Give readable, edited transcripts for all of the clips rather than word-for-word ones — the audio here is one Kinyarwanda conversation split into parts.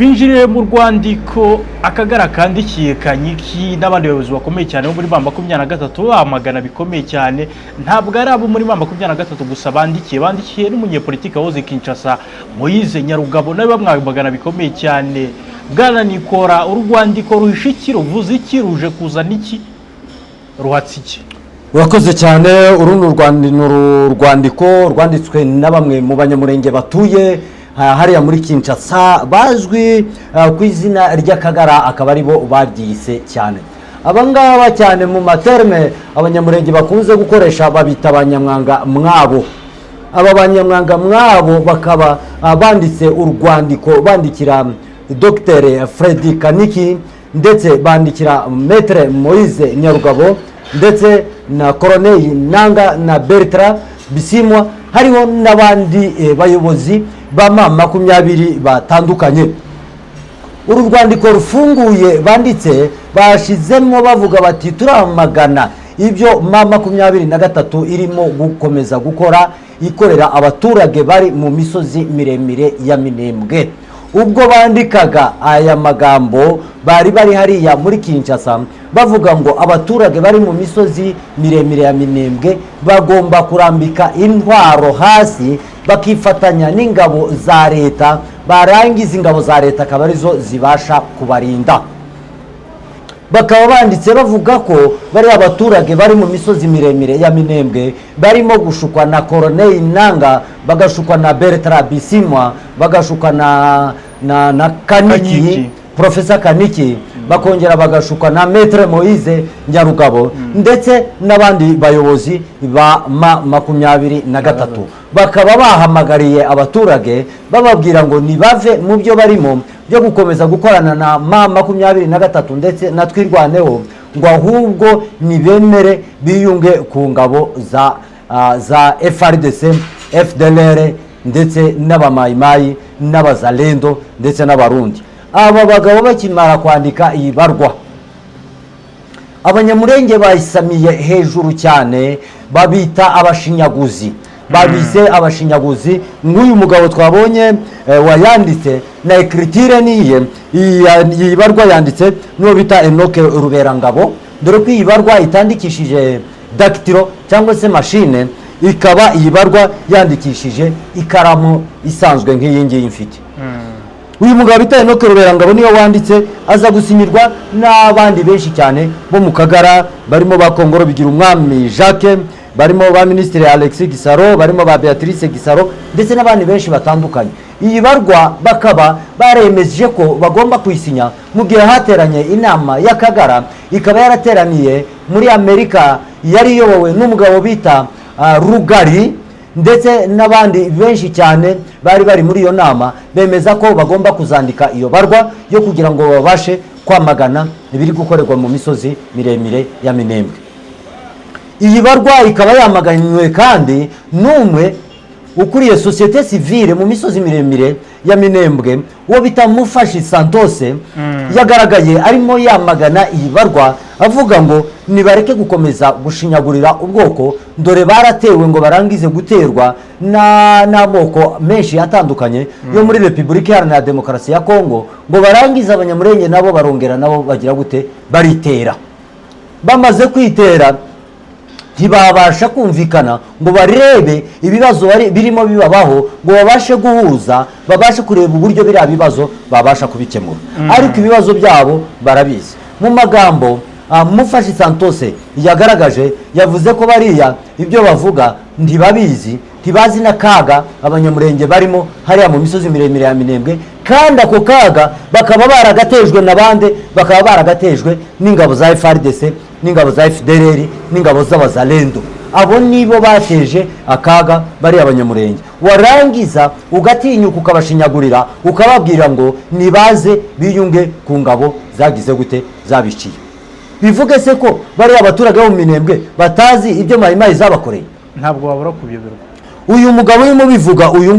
Kwinjirire mu rwandiko akagara kandikiye Kanyiki n'abandi bayobozi bakomeye cyane bo muri bamba 23 bamagana bikomeye cyane. Ntabwo ari abo muri bamba 23 gusa bandikiye n'umunyepolitike woze Kinshasa Moise Nyarugabo nawe bamwagana bikomeye cyane. Bwana Nikora urwandiko ruhishikira uvuze iki ruje kuzana iki ruhatsi iki? Urakoze cyane uruno rwandiko rwanditswe na bamwe mu banyamurenge batuye hariya muri Kinshasa bazwi ku izina ry'Akagara akaba ari bo baryise cyane. Abangaba cyane mu materme abanyamurenge bakunze gukoresha babita abanyamwanga mwabo. Aba banyamwanga mwabo bakaba banditse urwandiko bandikira Dr. Freddy Kaniki ndetse bandikira Maître Moise Nyarugabo ndetse na Colonel Nanga na Bertrand Bisimwa hariho n'abandi bayobozi bama 20 batandukanye. Uru rwandiko rufunguye banditse bashizemo bavuga bati turamagana ibyo mama 23 irimo gukomeza gukora ikorera abaturage bari mu misozi miremire ya Minembwe. Ubwo bandikaga aya magambo bari hariya muri Kinshasa bavuga ngo abaturage bari mu misozi miremire ya Minembwe bagomba kurambika intwaro hasi bakifatanya n'ingabo za leta barangiza ingabo za leta akaba arizo zibasha kubarinda. Bakaba banditse bavuga ko bari abaturage bari mu misozi miremire ya Minembwe barimo gushukwa na Colonel Nanga bagashukwa na Bertrand Bisimwa bagashukwa na Kaniki Professor Kaniki bakongera bagashukwa na Maître Moise Nyarugabo ndetse n'abandi bayobozi ba 23 bakaba bahamagariye abaturage bababwira ngo nibave mu byo barimo byo gukomeza gukorana na 23 ndetse na twirwaneho ngo ahubwo nibemere biyunge ku ngabo za FRDC FDLR ndetse n'abamayimayi n'abazalendo ndetse n'abarundi. Aba bagabo bakimara kwandika iyi barwa abanyamurenge bayisamiye hejuru cyane babita abashinyaguzi babise abashinyaguzi. Nguyu mugabo twabonye wayanditse na écriture niye iyi barwa yanditse no bita Enoke Ruberangabo dore ko iyi barwa itandikishije dactylo cyangwa se machine ikaba iyi barwa yandikishije ikaramu isanzwe nk'iyi ngiyi mfite. Uyu mugabo bita Enoke Ruberangabo niyo wanditse aza gusinyirwa n'abandi benshi cyane bo mu Kagara barimo ba Kongoro bigira umwami Jacques barimo ba Ministre Alexis Gisaro barimo ba Beatrice Gisaro ndetse n'abandi benshi batandukanye. Iyi barwa bakaba baremeje ko bagomba kwisinya mu gihe hateranye inama y'Akagara ikaba yarateraniye muri Amerika yari yobowe n'umugabo bita Rugari ndetse n'abandi benshi cyane bari muri iyo nama bemeza ko bagomba kuzandika iyo barwa yo kugira ngo babashe kwamagana ibiri gukorerwa mu misozi miremire ya Minembwe. Iyi barwa ikaba yamaganywe kandi n'umwe ukuriye societe civile mu misozi miremire ya Minembwe uwo bita Mufashi Santose yagaragaye arimo yamagana iyi barwa avuga ngo nibareke gukomeza gushinyagurira ubwoko ndore baratewe ngo barangize guterwa n'amoko menshi atandukanye yo muri Republika Iharanira Demokarasi ya Kongo ngo barangize abanyamurenge nabo barongera nabo bagira gute baritera. Bamaze kwitera ntibabasha kumvikana ngo barebe ibibazo birimo bibabaho ngo babashe guhuza babashe kureba uburyo biriya bibazo babasha kubikemura. Ariko ibibazo byabo barabizi. Mu magambo Mufashi Santose yagaragaje yavuze ko bariya ibyo bavuga ntibabizi ntibazi n'akaga abanyamurenge barimo hariya mu misozi miremire ya Minembwe kandi ako kaga bakaba baragatejwe n'abande bakaba baragatejwe n'ingabo za FRDC n'ingabo za FDLR n'ingabo z'abazalendo. Abo nibo bateje akaga bari abanyamurenge. Warangiza ugatinyuka ukabashinyagurira ukababwira ngo nibaze biyunge ku ngabo zagize gute zabiciye. Bivuge se ko bari abaturage bo mu Minembwe batazi ibyo mayimayi zabakoreye? Ntabwo babura kubiyoberwa. Uyu mugabo urimo bivuga uyu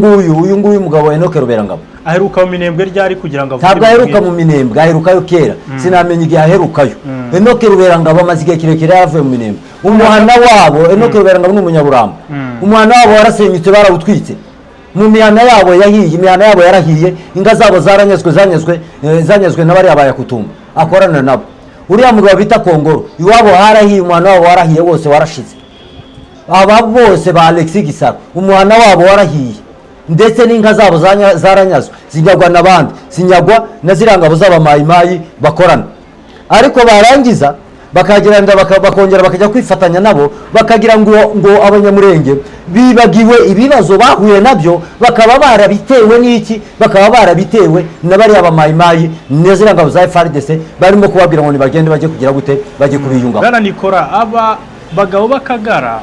nguyu mugabo Enoke Ruberangabo aheruka mu Minembwe ryari kugira ngo ntabwo aheruka mu Minembwe aherukayo kera sinamenye igihe aherukayo. Enoke Ruberangabo amaze igihe kirekire yavuye mu Minembwe. Umuhana wabo Enoke Ruberangabo n'umunyaburamba umuhana wabo warasenyutse barawutwitse mu mihana yabo yahiye, imihana yabo yarahiye, inga zabo zanyazwe n'abariya bayakutumba akorana nabo. Uriya mugabo bita Kongoro iwabo harahiye, umuhana wabo warahiye wose warashize. Aba bose ba Alexis Gisaro umuhana wabo warahiye, ndetse n'inka zabo zaranyazwe zinyagwa n'abandi, zinyagwa na zirangabo z'abamayimayi bakorana. Ariko barangiza bakagenda bakongera bakajya kwifatanya nabo, bakagira ngo abanyamurenge bibagiwe ibibazo bahuye nabyo, bakaba barabitewe n'iki, bakaba barabitewe na bari abamayimayi nezirangabo za FARDC barimo kubabwira ngo nibagende bajye kugira gute, bajye kubiyunga. Bwana Nikora, aba bagabo bakagara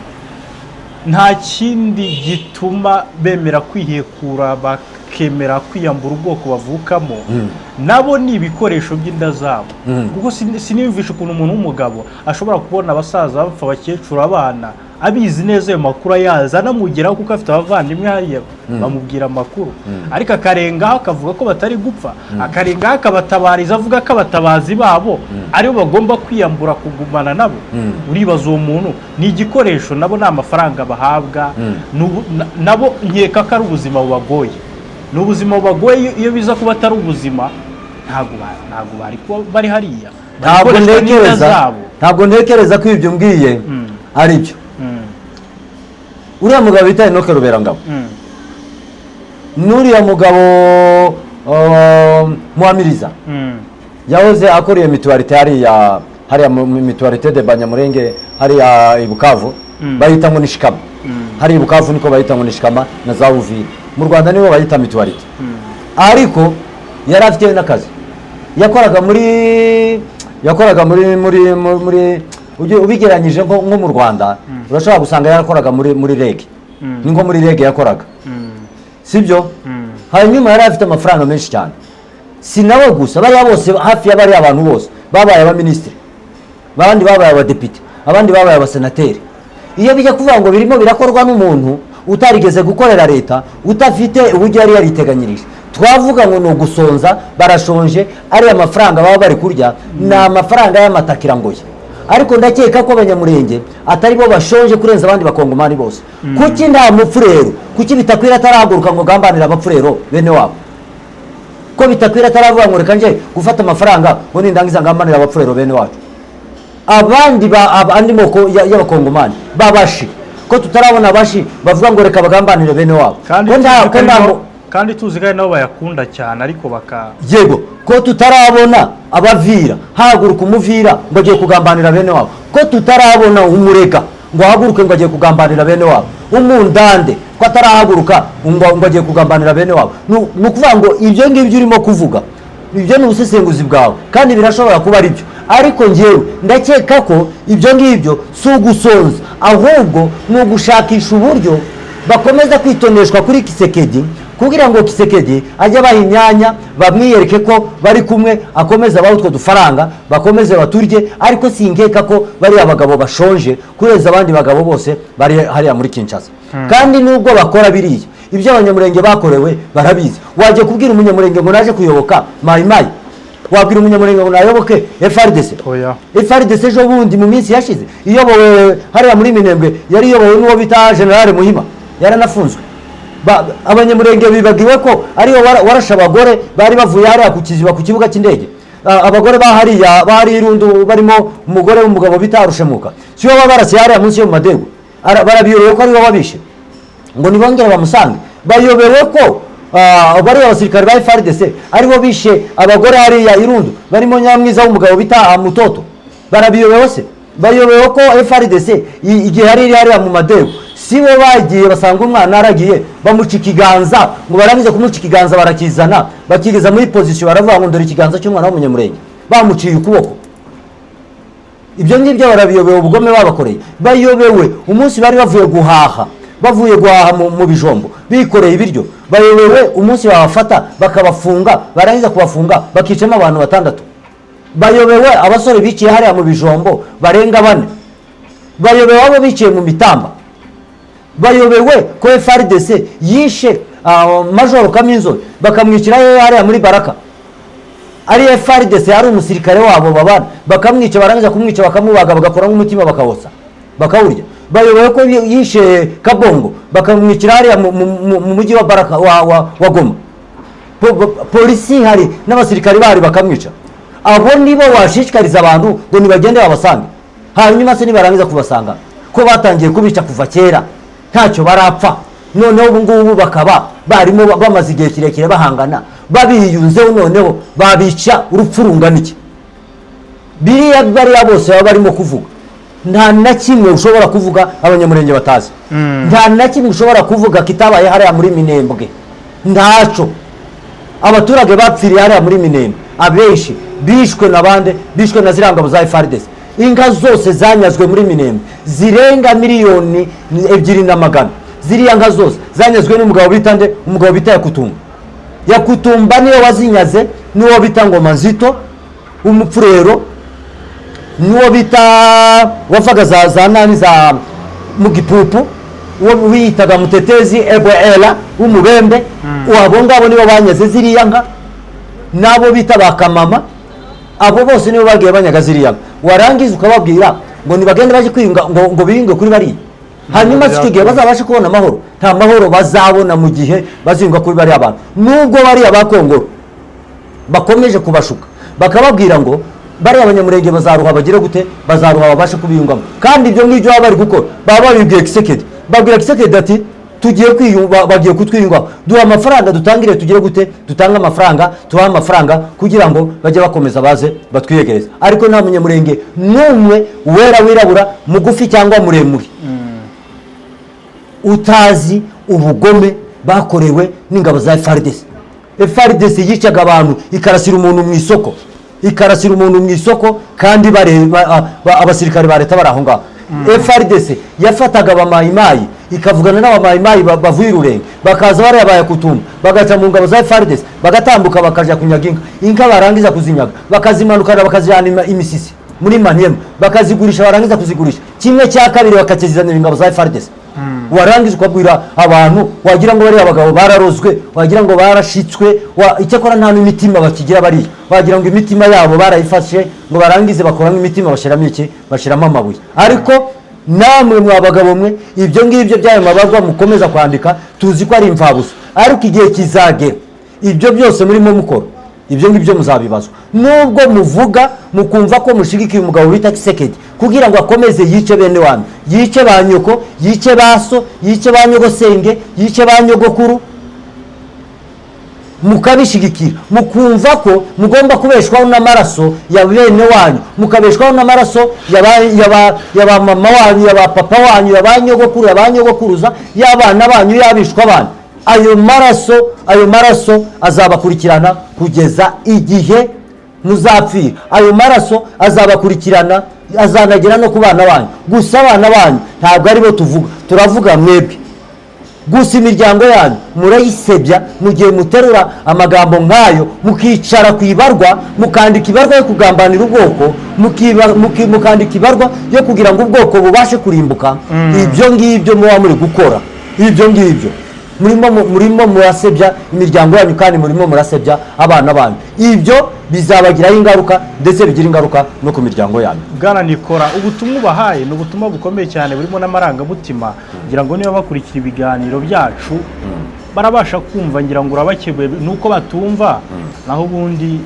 nta kindi gituma bemera kwihekura bakemera kwiyambura ubwoko bavukamo, nabo ni ibikoresho by'inda zabo. Kuko siniyumvisha ukuntu umuntu w'umugabo ashobora kubona abasaza bapfa, abakecuru, abana, abizi neza ayo makuru ayaza anamugeraho kuko afite abavandimwe hariya bamubwira amakuru, ariko akarengaho akavuga ko batari gupfa, akarengaho akabatabariza avuga ko abatabazi babo aribo bagomba kwiyambura kugumana nabo. Uribaza uwo muntu ni igikoresho, nabo ni amafaranga bahabwa, nabo nkeka ko ari ubuzima bubagoye, ni ubuzima bubagoye. Iyo biza kuba atari ubuzima ntabwo bari kuba bari hariya. Ntabwo ntekereza ko ibyo mbwiye ari byo. Uriya mugabo bita Enoke Ruberangabo, n'uriya mugabo Muhamiriza yahoze akoreye mituwarite hariya mituwarite de Banyamurenge hariya i Bukavu, bayita ngo ni Shikama. Hari i Bukavu niko bayita ngo ni Shikama na za Uvira. Mu Rwanda nibo bayita mituwarite. Ariko yari afite n'akazi yakoraga muri ubigeranyije nko mu Rwanda urashobora gusanga yarakoraga muri rege, ni nko muri rege yakoraga, sibyo? Hanyuma yari afite amafaranga menshi cyane. Sinawe gusa, bariya bose hafi ya bariya abantu bose babaye abaminisitiri, abandi babaye abadepite, abandi babaye abasenateri. Iyo bijya kuvuga ngo birimo birakorwa n'umuntu utarigeze gukorera leta, utafite uburyo yari yariteganyirije, twavuga ngo no gusonza, barashonje, ari amafaranga baba bari kurya na amafaranga y'amatakira ngoye. Ariko ndakeka ko abanyamurenge atari bo bashonje kurenza abandi bakongomani bose. Kuki nta mupfurero, kuki bitakwira atarahaguruka ngo gambanira abapfurero bene wabo? Ko bitakwira ataravuga ngo reka nje gufata amafaranga ngo nindangiza ngambanira abapfurero bene wacu? Abandi moko y'abakongomani babashi, ko tutarabona abashi bavuga ngo reka bagambanire bene wabo. Kandi tuzi ko nabo bayakunda cyane, ariko yego, ko tutarabona abavira haguruka umuvira ngo agiye kugambanira bene wabo, ko tutarabona umurega ngo haguruke ngo agiye kugambanira bene wabo, umundande ko atarahaguruka ngo agiye kugambanira bene wabo. Ni ukuvuga ngo ibyo ngibyo urimo kuvuga ibyo ni ubusesenguzi bwawe, kandi birashobora kuba ari byo, ariko njyewe ndakeka ko ibyo ngibyo si ugusonza, ahubwo ni ugushakisha uburyo bakomeza kwitoneshwa kuri Kisekedi, kugira ngo Kisekedi ajye abaha imyanya, bamwiyereke ko bari kumwe, akomeza abaho utwo dufaranga, bakomeze baturye. Ariko sinkeka ko bariya bagabo bashonje kureza abandi bagabo bose bari hariya muri Kinshasa. Kandi nubwo bakora biriya, ibyo abanyamurenge bakorewe barabizi. Waje kubwira umunyamurenge ngo naje kuyoboka mayimayi, wabwira umunyamurenge ngo nayoboke FARDC? FARDC ejo bundi mu minsi yashize iyobowe hariya muri Minembwe, yari iyobowe n'uwo bita General Muhima, yaranafunzwe. Abanyamurenge bibagiwe ko ariyo warasha abagore bari bavuye hariya ku kiziba ku kibuga cy'indege. Abagore bahari irundu barimo umugore w'umugabo bita Rushemuka, siyo baba barasiye hariya munsi yo mu Madego. Barabiyobewe ko aribo babishe ngo nibongere bamusange. Bayobewe ko bari abasirikare ba FARDC aribo bishe abagore hariya irundu barimo Nyamwiza w'umugabo bita Mutoto. Barabiyobewe se? Bayobewe ko FARDC igihe hariya mu Madego sibo bagiye basanga umwana aragiye bamuca ikiganza, ngo barangize kumuca ikiganza barakizana bakigeza muri position, baravuga ngo ndore ikiganza cy'umwana w'umunyamurenge, bamuciye ukuboko. Ibyo ngibyo barabiyobewe ubugome babakoreye. Bayobewe umunsi bari bavuye guhaha mu bijombo bikoreye ibiryo. Bayobewe umunsi babafata bakabafunga, barangiza kubafunga bakicamo abantu 6. Bayobewe abasore biciye hariya mu bijombo barenga 4. Bayobewe abo biciye mu mitamba. Bayobewe ko FARDC yishe Major Kaminzo bakamwicira hariya muri Baraka. Ari FARDC ari umusirikare wabo babana, bakamwica, barangiza kumwica bakamubaga bagakora nk'umutima bakawosa bakawurya. bayoboye ko yishe Kabongo bakamwicira hariya mu mujyi wa Baraka wa Goma. Polisi hari n'abasirikari bari bakamwica. Abo nibo washishikariza abantu ngo nibagende babasange. Hanyuma se nibarangiza kubasanga ko batangiye kubica kuva kera ntacyo barapfa, noneho ubu ngubu bakaba barimo bamaze igihe kirekire bahangana babiyunzeho, noneho babica urupfu rungana iki? Bariya bose baba barimo kuvuga, nta na kimwe ushobora kuvuga abanyamurenge batazi. Nta na kimwe ushobora kuvuga kitabaye hariya muri Minembwe, ntaco. Abaturage bapfiriye hariya muri Minembwe abenshi bishwe n'abande, bishwe na zirangabo za FARDC. Inka zose zanyazwe muri Minembwe zirenga miliyoni 2.7. Ziriya nka zose zanyazwe n'umugabo bita nde? Umugabo bita Yakutumba. Yakutumba niyo wazinyaze, niwo bita Ngoma Nzito umupfurero, niwo bita wavaga za nani za Mugipupu, uwo wiyitaga Mutetezi Ebwela w'Umubembe. Abo ngabo nibo banyaze ziriya nka, nabo bita Bakamama. Abo bose nibo bagiye banyaga ziriya nka. Warangiza ukababwira ngo nibagende baje kwinga ngo biringe kuri bari. Hanyuma sikigiye bazabashe kubona amahoro. Nta mahoro bazabona mu gihe bazinga kuri bari abantu. Nubwo bari abakongoro bakomeje kubashuka bakababwira ngo bari abanyamurenge bazaruha bagire gute, bazaruha babashe kubiyungamo. Kandi ibyo ngibyo baba bari gukora, baba babibwiye Kisekedi. Babwira Kisekedi ati tugiye kwiyumba, bagiye kutwiyunga, duha amafaranga dutangire tugire gute, dutanga amafaranga, tuha amafaranga kugira ngo bajye bakomeza baze batwiyegereza. Ariko nta munyamurenge numwe wera wirabura mugufi cyangwa muremure utazi ubugome bakorewe n'ingabo za FARDC. FARDC yicaga abantu ikarasira umuntu mu isoko, ikarasira umuntu mu isoko, kandi bareba abasirikare ba leta baraho ngaho. FARDC yafataga abamayimayi ikavugana n'abamayimayi bavuye Irurenge, bakaza bareba Yakutumba, bagaca mu ngabo za FARDC, bagatambuka bakaja kunyaga inka barangiza kuzinyaga, bakazimanukana bakazijana imisisi muri Maniema, bakazigurisha, barangiza kuzigurisha kimwe cya kabiri bakakizanira ingabo za FARDC. Warangiza ukabwira abantu wagira ngo bari abagabo bararozwe, wagira ngo barashitswe, icyakora nta n'imitima bakigira bari, wagira ngo imitima yabo barayifashe ngo barangize bakora nk'imitima bashiramo iki, bashiramo amabuye. Ariko namwe mwabagabo mwe ibyo ngibyo byayo mabagwa mukomeza kwandika tuzi ko ari imfabusa, ariko igihe kizagera ibyo byose murimo mukora ibyo ngibyo muzabibazwa. Nubwo muvuga mukumva ko mushigikiye umugabo bita Kisekedi kugira ngo akomeze yice bene wanyu, yice banyoko, yice baso, yice banyogosenge, yice banyogokuru, mukabishigikira mukumva ko mugomba kubeshwaho n'amaraso ya bene wanyu, mukabeshwaho n'amaraso yaba mama wanyu, yaba papa wanyu, yabanyogokuru, yabanyogokuruza, y'abana banyu, yabishwa abantu. Ayo maraso azabakurikirana kugeza igihe muzapfira. Ayo maraso azabakurikirana, azanagera no ku bana banyu. Gusa abana banyu ntabwo aribo tuvuga, turavuga mwebwe. Gusa imiryango yanyu murayisebya mu gihe muterura amagambo nk'ayo, mukicara ku ibarwa, mukandika ibarwa yo kugambanira ubwoko, mukandika ibarwa yo kugira ngo ubwoko bubashe kurimbuka. Ibyo ngibyo muba muri gukora, ibyo ngibyo murimo murasebya imiryango yanyu, kandi murimo murasebya abana banyu. Ibyo bizabagiraho ingaruka ndetse bigira ingaruka no ku miryango yanyu. Bwana Nikora, ubutumwa ubahaye ni ubutumwa bukomeye cyane burimo n'amarangamutima, ngira ngo niba bakurikira ibiganiro byacu barabasha kumva, ngira ngo urabakebuye nuko batumva, naho ubundi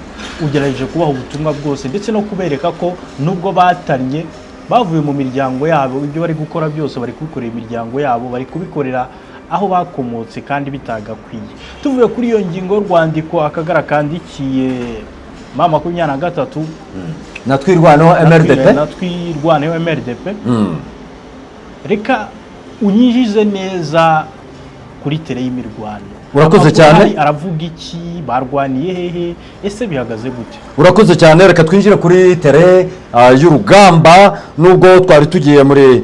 ugerageje kubaha ubutumwa bwose ndetse no kubereka ko nubwo batanye bavuye mu miryango yabo, ibyo bari gukora byose bari kubikorera imiryango yabo, bari kubikorera aho bakomotse kandi bitagakwiye. Tuvuye kuri iyo ngingo y'urwandiko akagara kandikiye mama 23 natwirwaneho MRDP, reka unyijize neza kuri tere y'imirwano. Urakoze cyane. Aravuga iki? Barwaniye hehe? Ese bihagaze gute? Urakoze cyane. Reka twinjire kuri tere y'urugamba, nubwo twari tugiye muri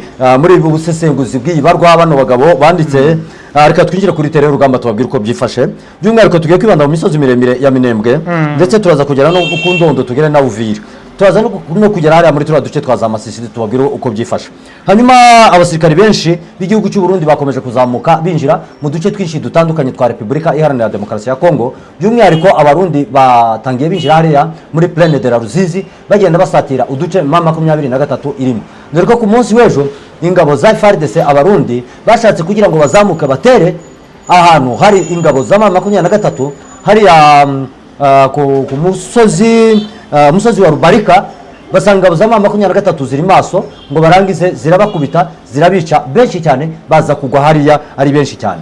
ubusesenguzi bw'ibarwa bano bagabo banditse. Reka twinjire kuri tere y'urugamba tubabwira uko byifashe. By'umwihariko tugiye kwibanda mu misozi miremire ya Minembwe, ndetse turaza kugera no ku Ndondo, tugere na Uvira, turaza no kugera hariya muri turiya duce twa za Masisi tubabwira uko byifashe. Hanyuma abasirikari benshi b'igihugu cy'u Burundi bakomeje kuzamuka binjira mu duce twinshi dutandukanye twa Repubulika Iharanira Demokarasi ya Kongo. By'umwihariko abarundi batangiye binjira hariya muri Plaine de la Ruzizi bagenda basatira uduce M23 irimo. Dore ko ku munsi w'ejo ingabo za FARDC abarundi bashatse kugira ngo bazamuke batere ahantu hari ingabo za M23 hari ku musozi wa Rubarika, basanga ingabo za M23 ziri maso ngo barangize zirabakubita zirabica benshi cyane, baza kugwa hariya ari benshi cyane.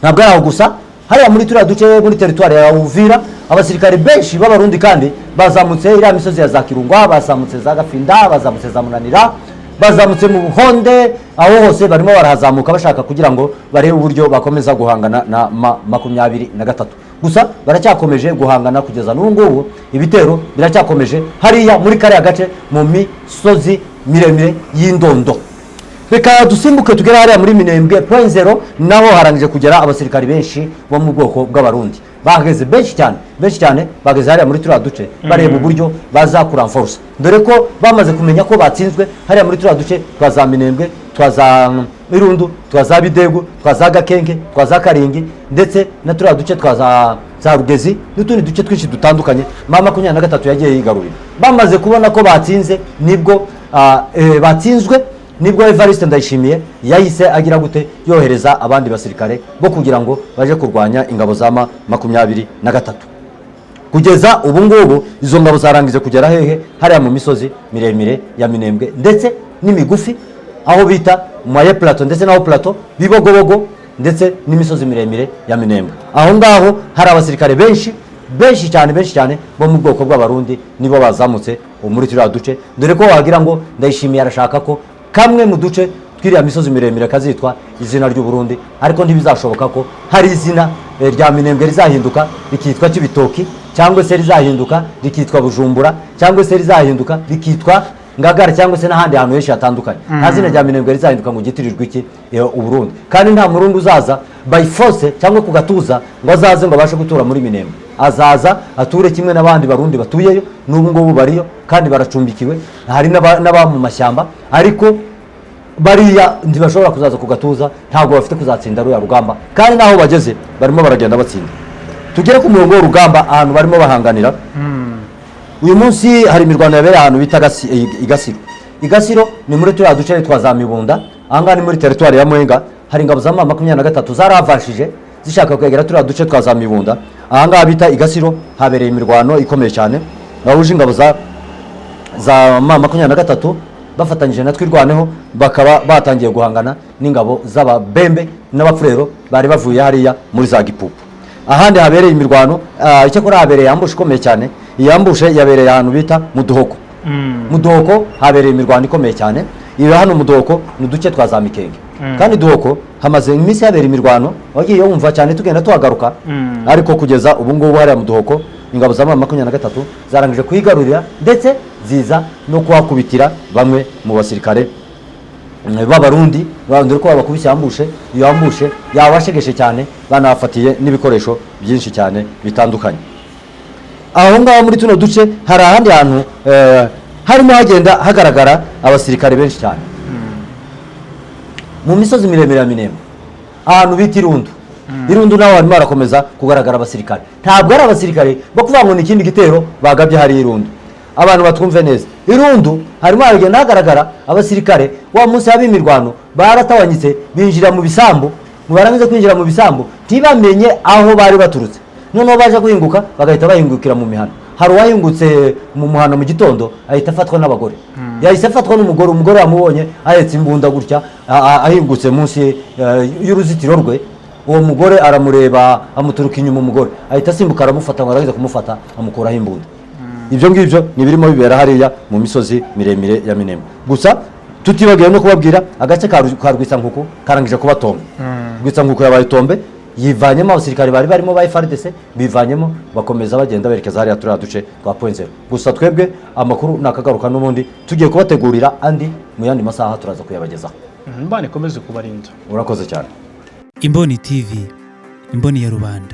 Ntabwo aho gusa, hariya muri turiya duce muri teritwari ya Uvira abasirikare benshi b'abarundi kandi bazamutse iriya misozi ya za Kirungwa, bazamutse za Gafinda, bazamutse za Munanira, bazamutse mu Buhonde, aho hose barimo barahazamuka bashaka kugira ngo barebe uburyo bakomeza guhangana na M23. Gusa baracyakomeje guhangana kugeza n'ubu ngubu, ibitero biracyakomeje hariya muri kariya gace mu misozi miremire y'Indondo. Reka dusimbuke tugera hariya muri Minembwe point 0, naho harangije kugera abasirikari benshi bo mu bwoko bw'abarundi, bahageze benshi cyane bageze hariya muri turiya duce bareba uburyo bazakuranforce, dore ko bamaze kumenya ko batsinzwe hariya muri turiya duce twaza Minembwe, twaza Irundu, twaza Bidegu, twaza Gakenke, twaza Karingi, ndetse na turiya duce twaza za Rugezi n'utundi duce twinshi dutandukanye M23 yagiye yigarurira. Bamaze kubona ko batsinze nibwo batsinzwe nibwo Evariste Ndayishimiye yahise agira gute yohereza abandi basirikare bo kugira ngo baje kurwanya ingabo za M23. Kugeza ubu ngubu izo ngabo zarangije kugera hehe hariya mu misozi miremire ya Minembwe ndetse n'imigufi, aho bita Moye Plateau ndetse naho Plateau, Bibogobogo ndetse n'imisozi miremire ya Minembwe. Aho ngaho hari abasirikare benshi cyane bo mu bwoko bw'abarundi nibo bazamutse muri turiya duce, dore ko wagira ngo Ndayishimiye arashaka ko kamwe mu duce twiriya misozi miremire kazitwa izina ry'u Burundi, ariko ntibizashoboka ko hari izina rya Minembwe rizahinduka rikitwa Kibitoki, cyangwa se rizahinduka rikitwa Bujumbura, cyangwa se rizahinduka rikitwa Ngagara, cyangwa se n'ahandi hantu henshi hatandukanye. Nta zina rya Minembwe rizahinduka ngo gitirirwe iki u Burundi, kandi nta murundi uzaza by force cyangwa ku gatuza ngo azaze ngo abashe gutura muri Minembwe. Azaza ature kimwe n'abandi barundi batuyeyo, n'ubu ngubu bariyo kandi baracumbikiwe, hari n'aba mu mashyamba, ariko bariya ntibashobora kuzaza ku gatuza, ntabwo bafite kuzatsinda ruya rugamba, kandi naho bageze barimo baragenda batsinda. Tugere ku murongo w'urugamba ahantu barimo bahanganira. Uyu munsi hari imirwano yabereye ahantu bita Igasiro ni muri turiya duce twa za Mibunda, ahangaha ni muri teritwari ya Mwenga. Hari ingabo za M23 zaravashije zishaka kwegera turiya duce twa za Mibunda, ahangaha bita Igasiro habereye imirwano ikomeye cyane, bahuje ingabo za M23 bafatanyije na Twirwaneho, bakaba batangiye guhangana n'ingabo z'ababembe n'abafurero bari bavuye hariya muri za Gipupu. Ahandi habereye imirwano icyakora habereye ambush ikomeye cyane. Iyi ambush yabereye ahantu bita Muduhoko. Muduhoko habereye imirwano ikomeye cyane. Iyo hano Muduhoko ni duce twa za Mikenge, kandi Duhoko hamaze iminsi habera imirwano wagiye wumva cyane tugenda tuhagaruka, ariko kugeza ubu ngubu hariya Muduhoko ingabo za M23 zarangije kuyigarurira ndetse ziza no kuhakubitira bamwe mu basirikare b'abarundi, dore ko babakubise ambushe. Iyo ambushe yabashegeshe cyane, banafatiye n'ibikoresho byinshi cyane bitandukanye. Aho ngaho muri tuno duce hari ahandi hantu harimo hagenda hagaragara abasirikare benshi cyane mu misozi miremire ya Minembwe, ahantu bita Irundu naho harimo harakomeza kugaragara abasirikare. Ntabwo ari abasirikare bo kuvuga ngo ni ikindi gitero bagabye hari Irundu. Abantu batwumve neza, Irundu harimo haragenda hagaragara abasirikare wa munsi y'abimirwano baratawanyitse binjira mu bisambu, mubarangize kwinjira mu bisambu ntibamenye aho bari baturutse, noneho baje guhinguka bagahita bahingukira mu mihana. Hari uwahingutse mu muhana mu gitondo ahita afatwa n'abagore, yahise afatwa n'umugore. Umugore yamubonye ahetse imbunda gutya ahingutse munsi y'uruzitiro rwe. Uwo mugore aramureba amuturuka inyuma, umugore ahita asimbuka aramufata, ngo aragize kumufata amukuraho imbunda. Ibyo ngibyo ni birimo bibera hariya mu misozi miremire ya Minembwe. Gusa tutibagiwe no kubabwira agace ka Rwisankuku karangije kuba tombe. Rwisankuku yabaye tombe, yivanyemo abasirikare bari barimo ba FARDC, bivanyemo bakomeza bagenda berekeza hariya turiya duce twa point 0. Gusa twebwe amakuru nakagaruka n'ubundi tugiye kubategurira andi mu yandi masaha turaza kuyabagezaho. Mbane komeze kubarinda. Urakoze cyane. Imboni TV, imboni ya rubanda.